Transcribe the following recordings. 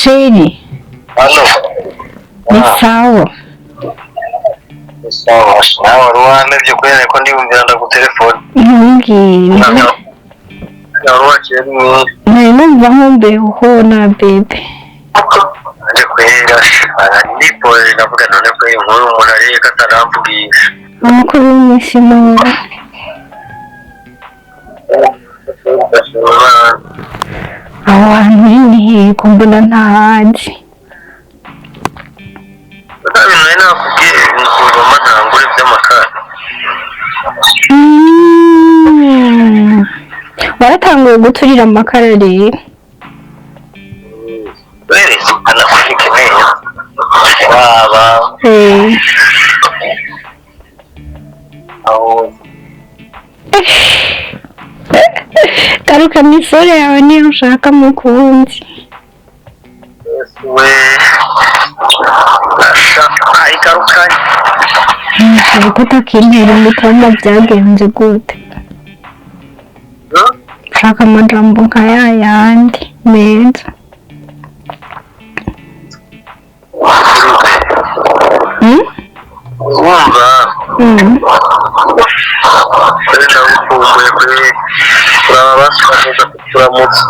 Sheri. Halo. Ni sawa. Sawa. Nawe ruwane byo kwene ko ndibumvira ndagutelefone. Ntumbwire. Naruwakiri ni. Nari numva nkumbeho na bebe. Aje kwera. Ndipo navuga none ko inkuru umuntu ari kataramvugisha. Amakuru y'imishimo. Abantu nyine kumbona ntahazi. Nari nakubwiye ibintu ntangure by'amakara. Baratanguye guturira amakara rero. Were anafike neza. Baba. Aho Taruka misore yawe niyo ushaka mukunzi. we ashaka ikarukanye. Ariko takintera umutama byagenze gute? Shaka amajambo nka yayandi meza. Wumva ndagukumbuye kuri turabasha turamutse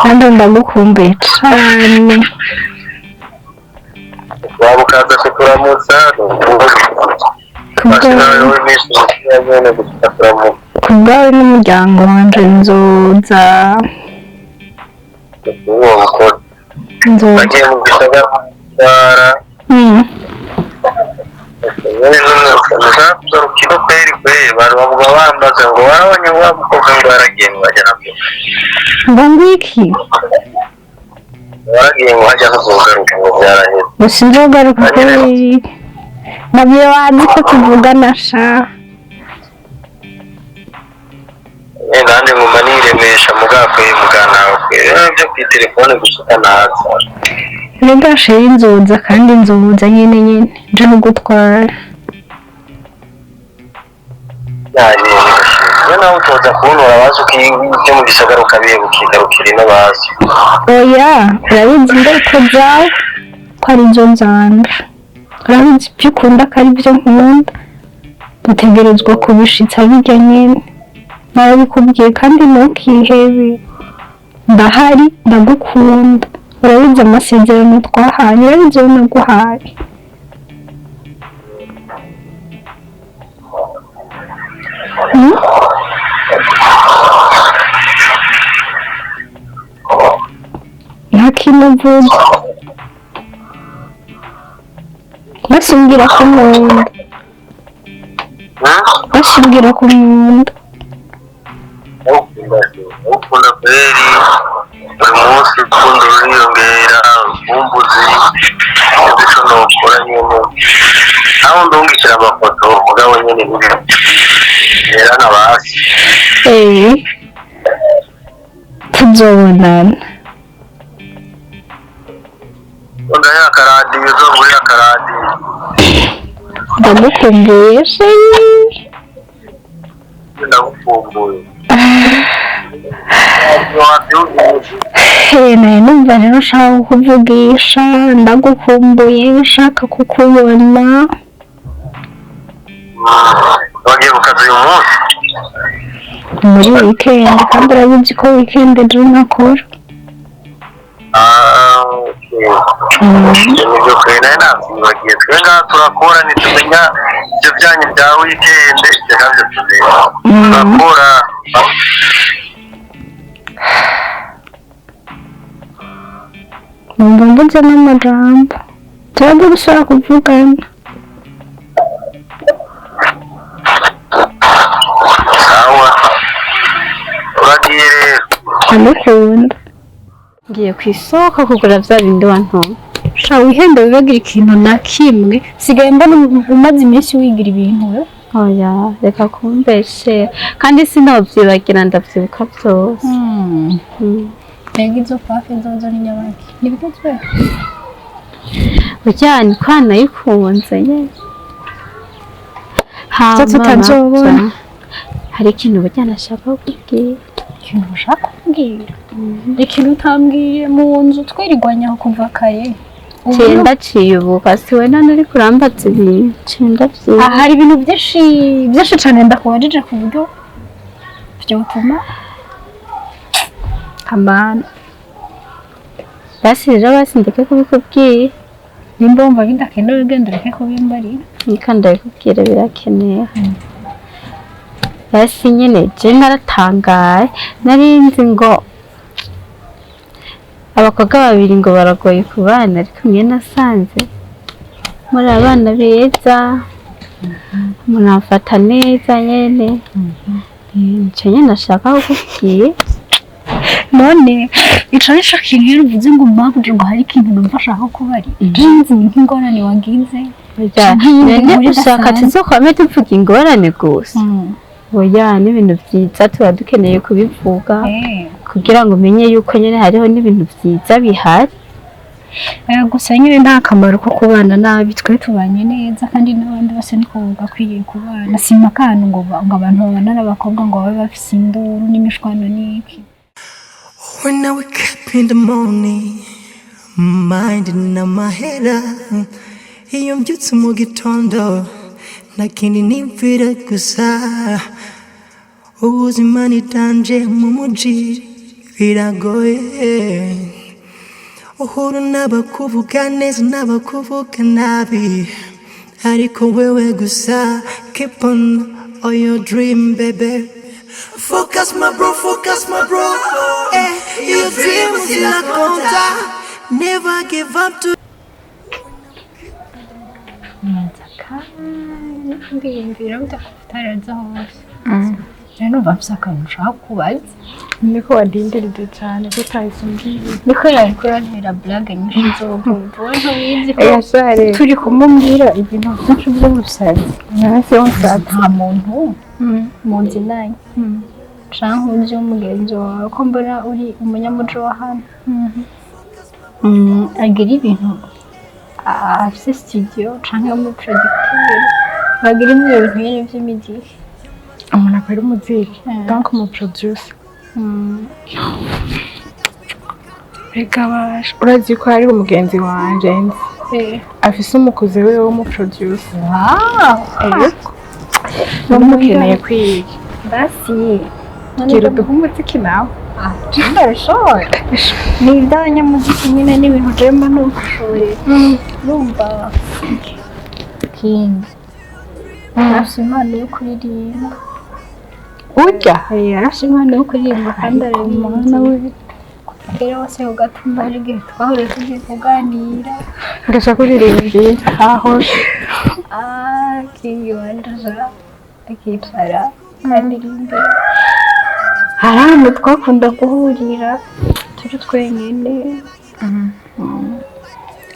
kandi ndagukumbuye cyane. waba ukaza kuturamutsa kubwawe n'umuryango wanje nzoza bagiye mu gisagara urukino kweri bari bavuga bambaza ngo warabonye wa mukobwa ngo yaragiye ngo hajya nabyo ngo ngwiki waragiye ngo hajya kugaruka ngo byaraheze gusa nzogaruka kweri nabyo wazi ko tuvugana sha nanjye nguma niremesha mugakweye muganawe byo ku telefone gusuka naza rega sheri nzoza kandi nzoza nyine nje no gutwara nawe utoza kubona urabazi ukibyo mu gisagara ukabiye ukigarukira n'abazi oya urabizi ingaruka zawe ko ari byo nzanga urabizi ibyo ukunda ko ari byo nkunda dutegerezwa kubishitsa bijya nyine nawe bikubwiye kandi ntukihebe ndahari ndagukunda urabizi amasezerano twahanye urabizi ayo naguhaye ntakimuvuga basumbwira ku munda basumbwira ku munda ukunda kweri buri munsi urukundo ruriyongera ukumbuzi ndetse nokora nyine naho ndungikira amafoto mugabo nyine rero nabasi tuzobonana unda yakaradiyo zo muri yakaradiyo ndagukumbuye sheri ndagukumbuye nawe numva rero ushaka kukuvugisha ndagukumbuye ushaka kukubona wagiye ku kazi uyu munsi muri weekend kandi urabizi ko weekend ejo ntakora nibyo kure nawe ntabyibagiye twe ngaha turakora ntitumenya ibyo byanyu bya weekend ibyo nabyo turakora numva mvuze n'amajambo turajya gusubira kuvugana sawa uragiye rero ndamukunda ngiye ku isoko kugura bya bindi wantumye sha wihende wibagira ikintu na kimwe sigaye mbona umaze iminsi wigira ibintu oya reka kumbeshe kandi sinabyibagira ndabyibuka byose rega izo pafe zozo n'inyabaki nibigezwe ujyanye kwana yikunze nyine hama tutazobona hari ikintu bujyana ashaka kukubwira ikintu ushaka kumbwira ikintu utambwiye mu nzu twirirwanyaho kuva kare Cyenda ciyubuka siwe none uri kurambaza ibintu cyenda vyiza hari ibintu byinshi cyane ndakubajije ku buryo byotuma amana basi rero basi ndeke kubikubwiye nimba wumva bidakenewe ugenda ureke kubimbarira nika ndabikubwira birakeneye basi nyene je naratangaye narinzi ngo abakobwa babiri ngo baragoye kubana ariko mwe nasanze muri abana beza munafata neza nyene nico nyene nashaka kukubwiye none ico nico kintu iyo uvuze ngo mpamvu ngo hari ikintu numva ashaka kubari jinzi nk'ingorane wagize none ushaka tuzokwame tuvuga ingorane gusa oya n'ibintu vyiza tuba dukeneye kubivuga kugira ngo umenye yuko nyene hariho n'ibintu vyiza bihari gusa nyine nta kamaro ko kubana nabi twe tubanye neza kandi n'abandi bose niko bakwiriye kubana sima akantu ngo abantu babana n'abakobwa ngo babe bafise induru n'imishwano n'iki. When I wake up in the morning, minding on my head, iyo mbyutse mu gitondo nakindi nimvira gusa ubuzima nitanje mu muji biragoye uhura n'abakuvuga neza n'abakuvuga nabi ariko wewe gusa keep on all your dream baby. Focus my bro, your dream is in a conta. Never give up to. Ndiyumvira utaraza hose rero numva mfise akantu ushaka kubaza niko wadindirije cyane tutayisumbwiye niko yari kurantera blague nyinshi z'ubuvumvu ntubizi ko yashare turi kumubwira ibintu byinshi by'ubusazi nase wonsazi nta muntu munzi naye canke uzi umugenzi wawe ko mbona uri umunyamuco wa hano agira ibintu afise studio canke umuproducteur bagira ibintu nyene vy'imiziki umuntu akora umuziki donc mu producer reka baje urazi ko hari umugenzi wanje nzi afise umukuzi we wo mu producer bamukeneye kwiga basi gira uduha umuziki nawe ndabishobora ni iby'abanyamuziki nyine n'ibintu jemba ntushoboye numva kingi arafise impano yo kuririmba urya arafise impano yo kuririmba kandi arabimana we rero wose ugatuma hari igihe twahuriye tugiye kuganira ngashaka kuririmbira aho akiyondaza akicara akandirimbira hari ahantu twakunda guhurira turi twenyine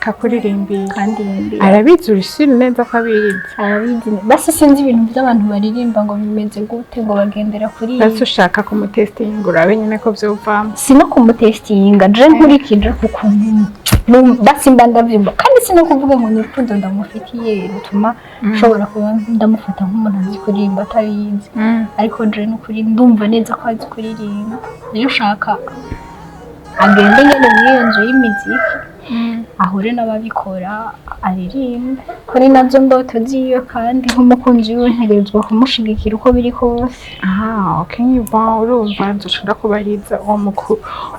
kakuririmbira kandi arabizi urishira neza ko abizi arabizi basi sinzi ibintu by'abantu baririmba ngo bimeze gute ngo bagendera kuri basi ushaka kumutestinga urabe nyine ko vyovamo sino kumutestinga je nkurikije kukuntu basi mba ndavyumva kandi sino kuvuga ngo n'urukundo ndamufitiye rutuma nshobora kuba ndamufata nk'umuntu azi kuririmba atabizi ariko je n'ukuri ndumva neza ko azi kuririmba rero ushaka agende nyene muri iyo nzu y'imiziki ahure n'ababikora aririmbe kuri nazo ndoto ziyo kandi nk'umukunzi wiwe ntegerezwa kumushigikira uko biri kose ukenyuba urumva nzoshobora kubariza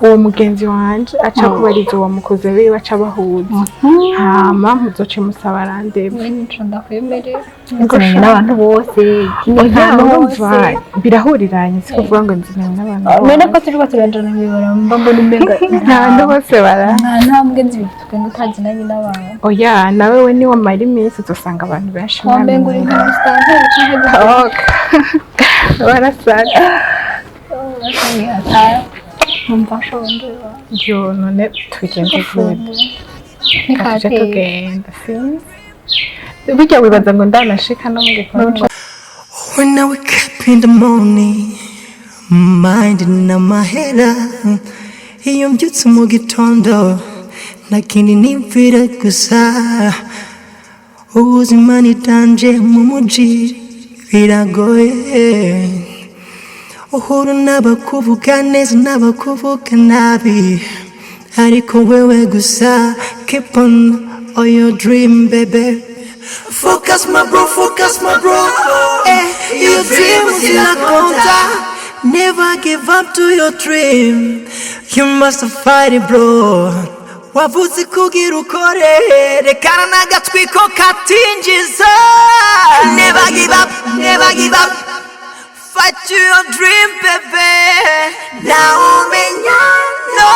uwo mugenzi wanje aca kubariza uwo mukozi wiwe aca bahuza hama muzoce musaba randevue we nico ndakwemerera nziranye n'abantu bose urumva birahuriranye si kuvuga ngo nziranye n'abantu none ko turiko turajana mwibara mba mbona umenga nta bose bara nta ntambwe tugenda utazinanye n'abantu oya nawe we niwo mara iminsi uzosanga abantu benshi wamenga uri nka musitanteri canke barasaga numva nshonje yo none tugende gute tugenda sinzi burya wibaza ngo ndanashika no mu gikorwa. When I wake up in the morning, minding on my head, iyo mbyutse mu gitondo nakindi nimvira gusa ubuzima nitanje mu muji biragoye uhura n'abakuvuga neza n'abakuvuga nabi, ariko wewe gusa keep on all your dream baby. Focus my bro, your dream is not conta. Never give up to your dream, you must fight it bro. Wavuze kugira ukore, rekana n'agatwiko katinjiza. Never give up, fight to your dream baby. Now umenya no.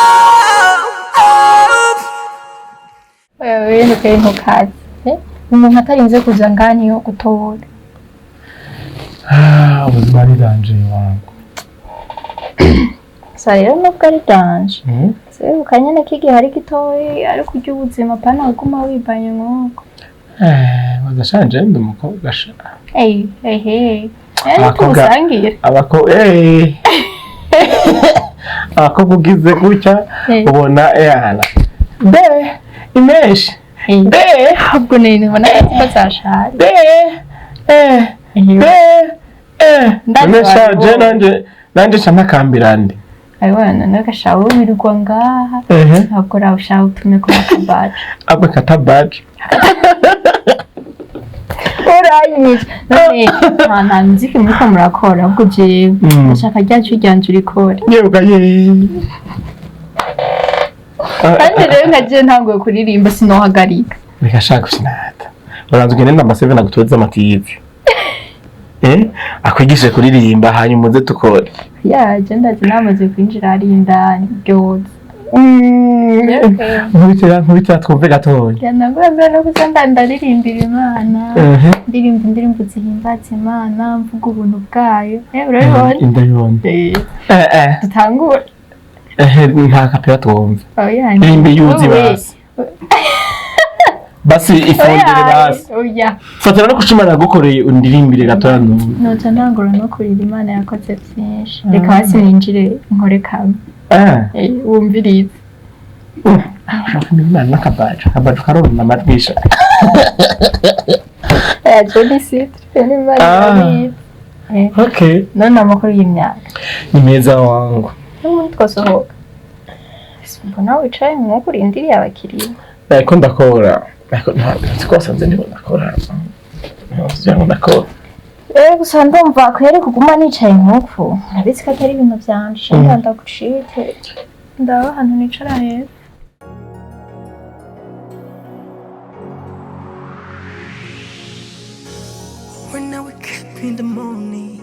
wewe ntukeye ntukaze umuntu atarinze kuza ngani yo gutora ubuzima ni danje wangu. sa rero nubwo ari danje ukanyene k'igihe hari gitoyi ariko ujya ubuzima pana uguma wibanye nk'uko badashanje ndi umukobwa sha tusangira abakobwa ugize gutya ubona yana imeshi ahubwo nibona ko zashaje ndashaje nanje canakambirande ayibona nagashawe wirirwa ngaha ntabwo rawushaka utume ko akabaje abo katabaje uranyije nta muziki muriko murakora ahubwo jewe ndashaka ryacu ryanje urikore kandi rero nkagiye ntanguye kuririmba sinohagarika bigashaka sinata uranze ugende amaseve nagutoza amativi akwigishe kuririmba hanyuma uze tukore je ndazi namaze kwinjira hari indani ryoza nkubitira twumve gatoya nagomba no kuza ndaririmbira Imana ndirimba indirimbo zihimbaza Imana mvuga ubuntu bwayo urabibona indabibona dutangure nta kapera twumve ndirimbi yuzi basi ifondere basi fatira no kushimana gukoreye undirimbire gatoya noza ntangura no kurira Imana yakoze byinshi reka hasi ninjire nkore kamwe wumvirize Imana n'akabaje karona amatwisha Jody City ni mari okay none amakuru y'imyaka ni meza wangu twasohoka mbona wicaye nk'uko urindiriye abakiriya ariko ndakora twasanze niho ndakora gusa ndumva kwere kuguma nicaye nk'uko nabizi ko atari ibintu byanje ndagucike ndaba ahantu nicara heza When I wake up in the morning,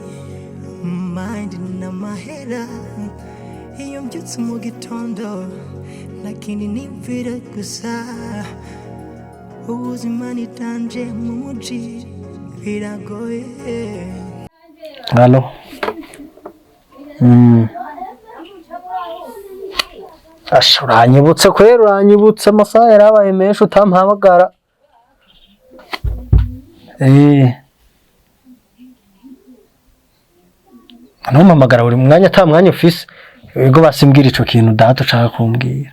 mind in my head, iyo mbyutse mu gitondo, lakini nimvira gusa, ubuzima ni danje mu muji, biragoye. Halo. Uranyibutse kwera uranyibutse amasaha yarabaye menshi utampamagara. Ntumpamagara buri mwanya ata mwanya ufise. Ubwo basimbwira ico kintu data ushaka kumbwira.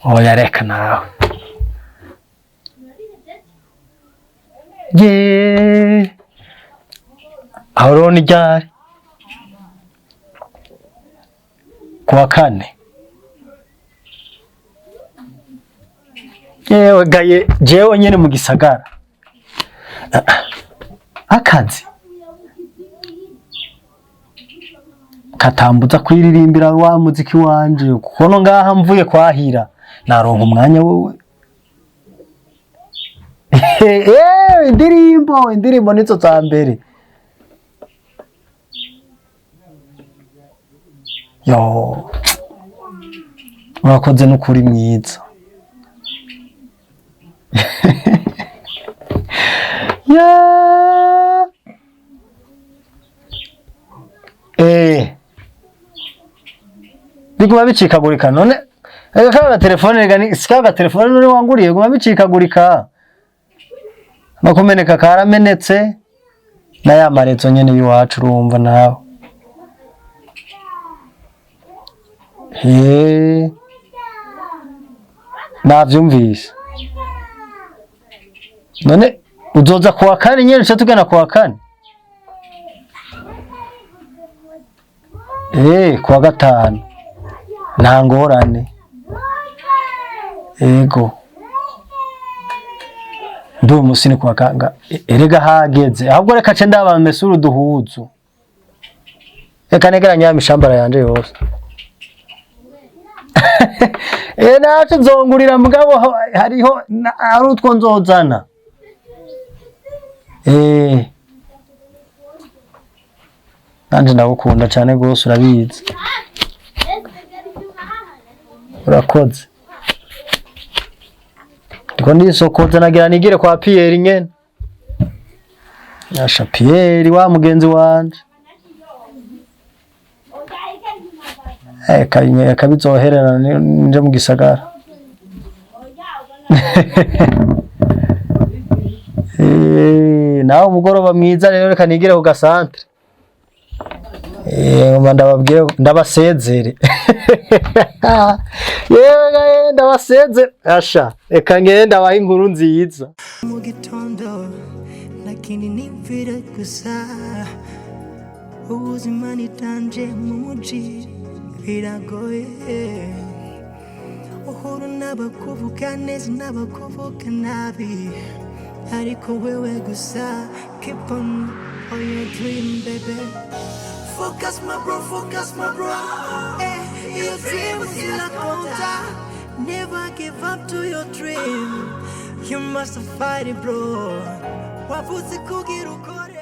Oya reka nawe. Aho ni ryari? Kuwa kane. Yewe gaye jewe nyene mu gisagara. Akazi. Katambuza kwiririmbira wa muziki wanje kuko no ngaha mvuye kwahira naronka umwanya wowe. Indirimbo nizo za mbere. Yo. Urakoze n'ukuri mwiza. Ya. Biguma bicikagurika none kaga telefone gani sikaga telefone none wanguriye guma bicikagurika no kumeneka karamenetse na ya marezo nyene yiwacu urumva nawe navyumvise none uzoza kuwa kane nyene uca tugana kuwa kane kuwa gatanu nta ngorane ego ndi umusini kuwa kanga erega hageze ahubwo reka ce ndaba mesuru duhuzu reka negeranya ya mishambara yanje yose nacu nzongurira mugabo hariho ari utwo nzozana nanje ndagukunda cyane gose urabizi urakoze ndiko ndisokoza nagira nigire kwa Pierre nyene yasha Pierre wa mugenzi wanje kabizoherera nje mu gisagara nawe umugoroba mwiza rero reka nigire ku gasantre ndababwire ndabasezere yewe ndabasezere asha reka ngende abaha inkuru nziza mu gitondo lakini nimvira gusa ubuzima nitanje mu muji biragoye uhuru n'abakuvuga neza n'abakuvuga nabi ariko wewe gusa keep on your dream baby. Focus my bro, your dream is in a counter. Never give up to your dream. You must fight it bro. Wabuze kugira ukore